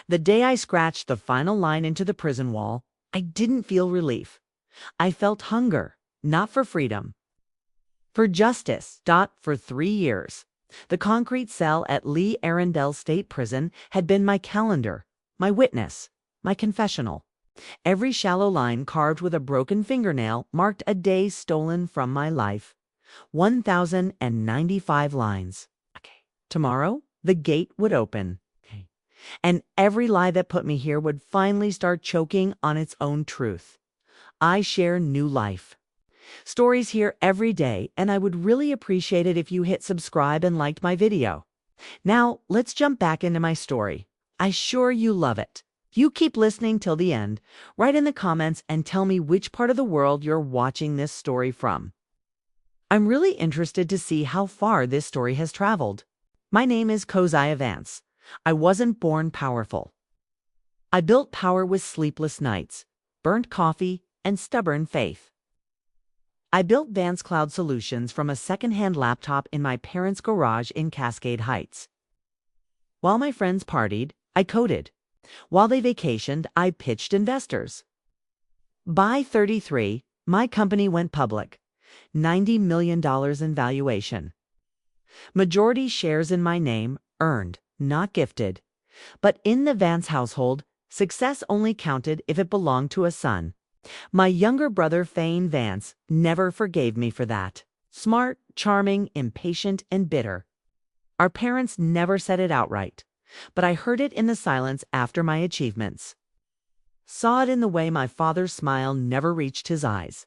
The day I scratched the final line into the prison wall, I didn't feel relief. I felt hunger, not for freedom, for justice. For 3 years, the concrete cell at Lee Arundel State Prison had been my calendar, my witness, my confessional. Every shallow line carved with a broken fingernail marked a day stolen from my life. 1,095 lines. Okay. Tomorrow, the gate would open. Okay. And every lie that put me here would finally start choking on its own truth. I share new life. Stories here every day, and I would really appreciate it if you hit subscribe and liked my video. Now, let's jump back into my story. I'm sure you love it. You keep listening till the end. Write in the comments and tell me which part of the world you're watching this story from. I'm really interested to see how far this story has traveled. My name is Keziah Vance. I wasn't born powerful. I built power with sleepless nights, burnt coffee, and stubborn faith. I built Vance Cloud Solutions from a second-hand laptop in my parents' garage in Cascade Heights. While my friends partied, I coded. While they vacationed, I pitched investors. By 33, my company went public. $90 million in valuation. Majority shares in my name, earned, not gifted. But in the Vance household, success only counted if it belonged to a son. My younger brother, Fane Vance, never forgave me for that. Smart, charming, impatient, and bitter. Our parents never said it outright, but I heard it in the silence after my achievements. Saw it in the way my father's smile never reached his eyes.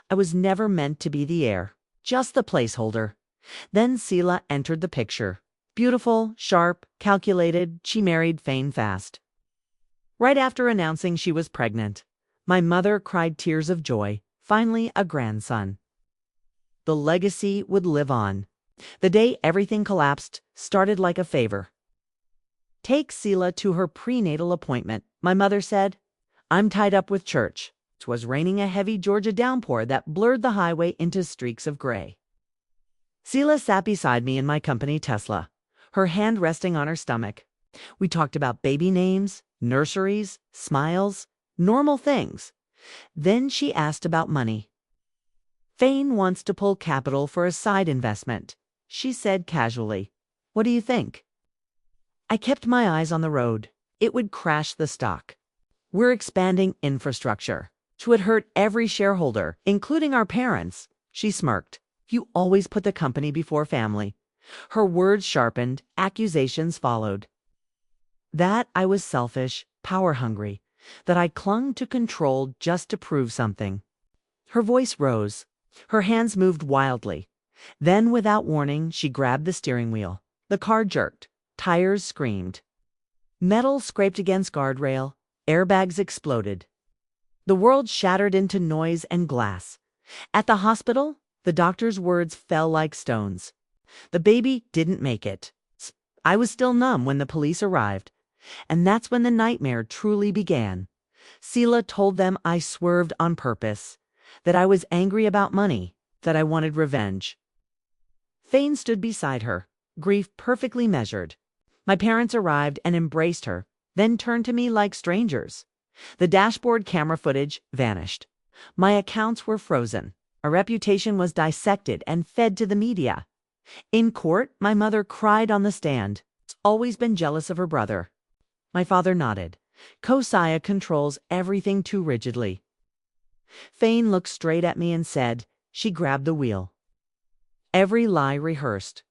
I was never meant to be the heir, just the placeholder. Then Selah entered the picture. Beautiful, sharp, calculated, she married Fane fast. Right after announcing she was pregnant, my mother cried tears of joy, finally a grandson. The legacy would live on. The day everything collapsed started like a favor. Take Selah to her prenatal appointment, my mother said. I'm tied up with church. 'Twas raining a heavy Georgia downpour that blurred the highway into streaks of gray. Selah sat beside me in my company Tesla, her hand resting on her stomach. We talked about baby names, nurseries, smiles, normal things. Then she asked about money. Fane wants to pull capital for a side investment, she said casually. What do you think? I kept my eyes on the road. It would crash the stock. We're expanding infrastructure. It would hurt every shareholder, including our parents. She smirked. You always put the company before family. Her words sharpened, accusations followed. That I was selfish, power-hungry, that I clung to control just to prove something. Her voice rose. Her hands moved wildly. Then, without warning, she grabbed the steering wheel. The car jerked. Tires screamed. Metal scraped against guardrail. Airbags exploded. The world shattered into noise and glass. At the hospital, the doctor's words fell like stones. The baby didn't make it. I was still numb when the police arrived. And that's when the nightmare truly began. Selah told them I swerved on purpose, that I was angry about money, that I wanted revenge. Fane stood beside her, grief perfectly measured. My parents arrived and embraced her, then turned to me like strangers. The dashboard camera footage vanished. My accounts were frozen. Our reputation was dissected and fed to the media. In court, my mother cried on the stand. She's always been jealous of her brother. My father nodded. Keziah controls everything too rigidly. Fane looked straight at me and said, she grabbed the wheel. Every lie rehearsed.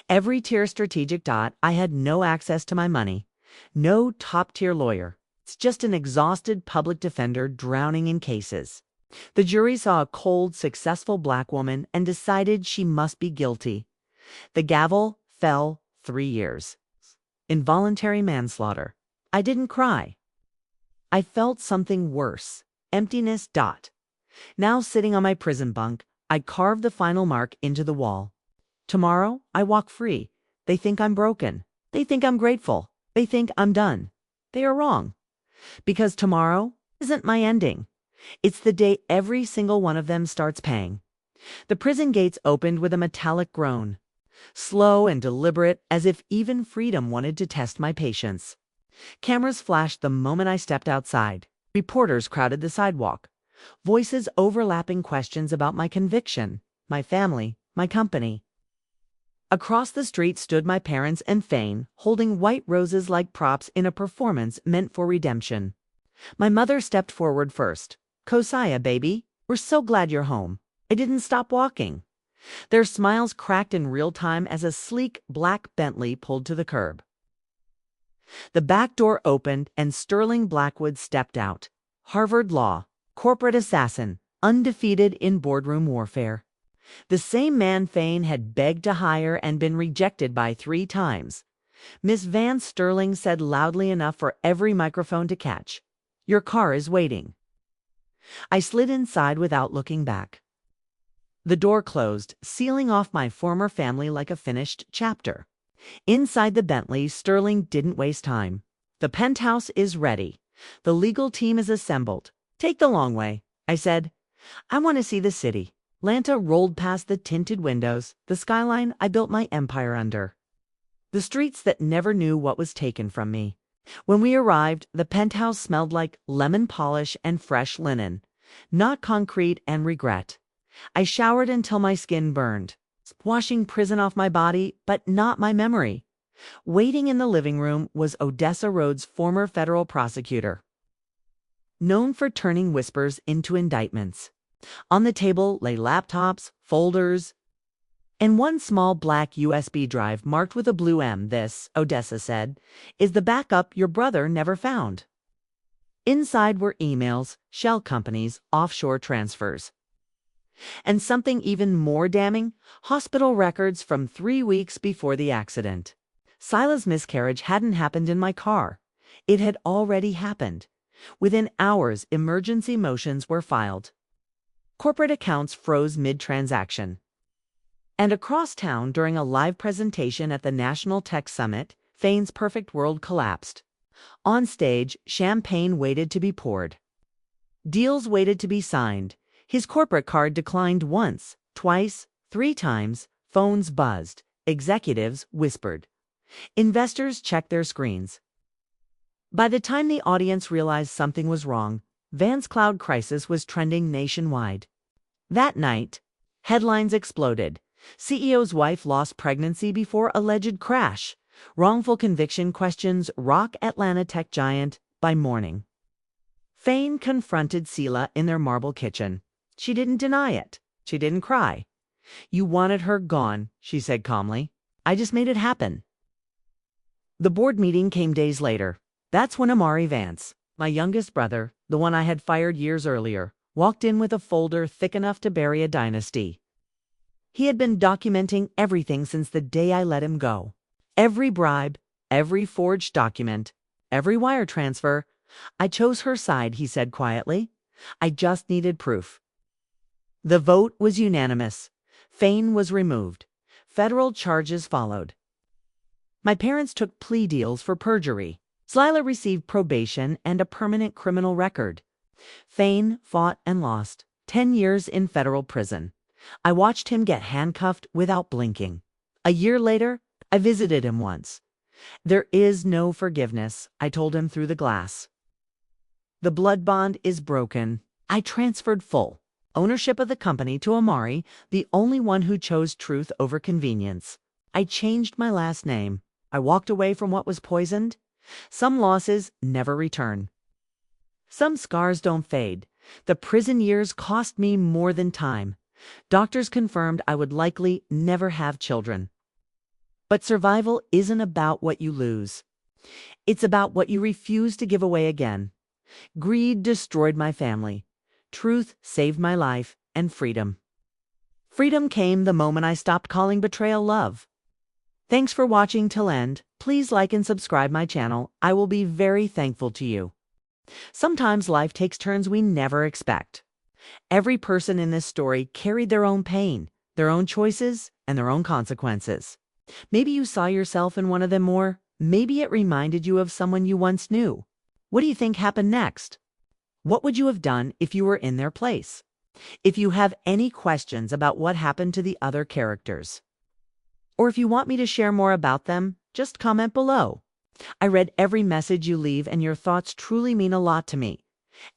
Every tier strategic. I had no access to my money. No top-tier lawyer. It's just an exhausted public defender drowning in cases. The jury saw a cold, successful black woman and decided she must be guilty. The gavel fell. 3 years. Involuntary manslaughter. I didn't cry. I felt something worse. Emptiness. Now sitting on my prison bunk, I carved the final mark into the wall. Tomorrow, I walk free. They think I'm broken. They think I'm grateful. They think I'm done. They are wrong. Because tomorrow isn't my ending. It's the day every single one of them starts paying. The prison gates opened with a metallic groan. Slow and deliberate, as if even freedom wanted to test my patience. Cameras flashed the moment I stepped outside. Reporters crowded the sidewalk. Voices overlapping questions about my conviction, my family, my company. Across the street stood my parents and Fane, holding white roses like props in a performance meant for redemption. My mother stepped forward first. "Kosiah, baby, we're so glad you're home. I didn't stop walking." Their smiles cracked in real time as a sleek black Bentley pulled to the curb. The back door opened and Sterling Blackwood stepped out. Harvard Law, corporate assassin, undefeated in boardroom warfare. The same man Fane had begged to hire and been rejected by 3 times. Miss Van Sterling said loudly enough for every microphone to catch, "Your car is waiting." I slid inside without looking back. The door closed, sealing off my former family like a finished chapter. Inside the Bentley, Sterling didn't waste time. "The penthouse is ready. The legal team is assembled. Take the long way," I said. "I want to see the city." Lanta rolled past the tinted windows, the skyline I built my empire under. The streets that never knew what was taken from me. When we arrived, the penthouse smelled like lemon polish and fresh linen, not concrete and regret. I showered until my skin burned, washing prison off my body, but not my memory. Waiting in the living room was Odessa Road's former federal prosecutor, known for turning whispers into indictments. On the table lay laptops, folders, and one small black USB drive marked with a blue M. "This," Odessa said, "is the backup your brother never found." Inside were emails, shell companies, offshore transfers. And something even more damning, hospital records from 3 weeks before the accident. Sila's miscarriage hadn't happened in my car. It had already happened. Within hours, emergency motions were filed. Corporate accounts froze mid-transaction. And across town, during a live presentation at the National Tech Summit, Fane's perfect world collapsed. On stage, champagne waited to be poured. Deals waited to be signed. His corporate card declined once, twice, 3 times. Phones buzzed. Executives whispered. Investors checked their screens. By the time the audience realized something was wrong, Van's cloud crisis was trending nationwide. That night, headlines exploded. CEO's wife lost pregnancy before alleged crash. Wrongful conviction questions rock Atlanta tech giant by morning. Fane confronted Sila in their marble kitchen. She didn't deny it. She didn't cry. "You wanted her gone," she said calmly. "I just made it happen." The board meeting came days later. That's when Amari Vance, my youngest brother, the one I had fired years earlier, walked in with a folder thick enough to bury a dynasty. He had been documenting everything since the day I let him go. Every bribe, every forged document, every wire transfer. "I chose her side," he said quietly. "I just needed proof." The vote was unanimous. Fane was removed. Federal charges followed. My parents took plea deals for perjury. Sila received probation and a permanent criminal record. Fane fought and lost. 10 years in federal prison. I watched him get handcuffed without blinking. A year later, I visited him once. "There is no forgiveness," I told him through the glass. "The blood bond is broken." I transferred full ownership of the company to Amari, the only one who chose truth over convenience. I changed my last name. I walked away from what was poisoned. Some losses never return. Some scars don't fade. The prison years cost me more than time. Doctors confirmed I would likely never have children. But survival isn't about what you lose. It's about what you refuse to give away again. Greed destroyed my family. Truth saved my life and freedom. Freedom came the moment I stopped calling betrayal love. Thanks for watching till end. Please like and subscribe my channel. I will be very thankful to you. Sometimes life takes turns we never expect. Every person in this story carried their own pain, their own choices, and their own consequences. Maybe you saw yourself in one of them more. Maybe it reminded you of someone you once knew. What do you think happened next? What would you have done if you were in their place? If you have any questions about what happened to the other characters, or if you want me to share more about them, just comment below. I read every message you leave, and your thoughts truly mean a lot to me.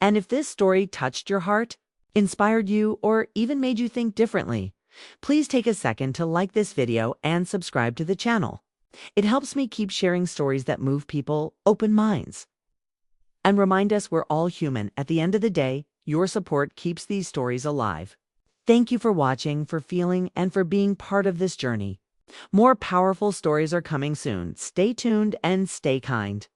And if this story touched your heart, inspired you, or even made you think differently, please take a second to like this video and subscribe to the channel. It helps me keep sharing stories that move people, open minds. And remind us we're all human. At the end of the day, your support keeps these stories alive. Thank you for watching, for feeling, and for being part of this journey. More powerful stories are coming soon. Stay tuned and stay kind.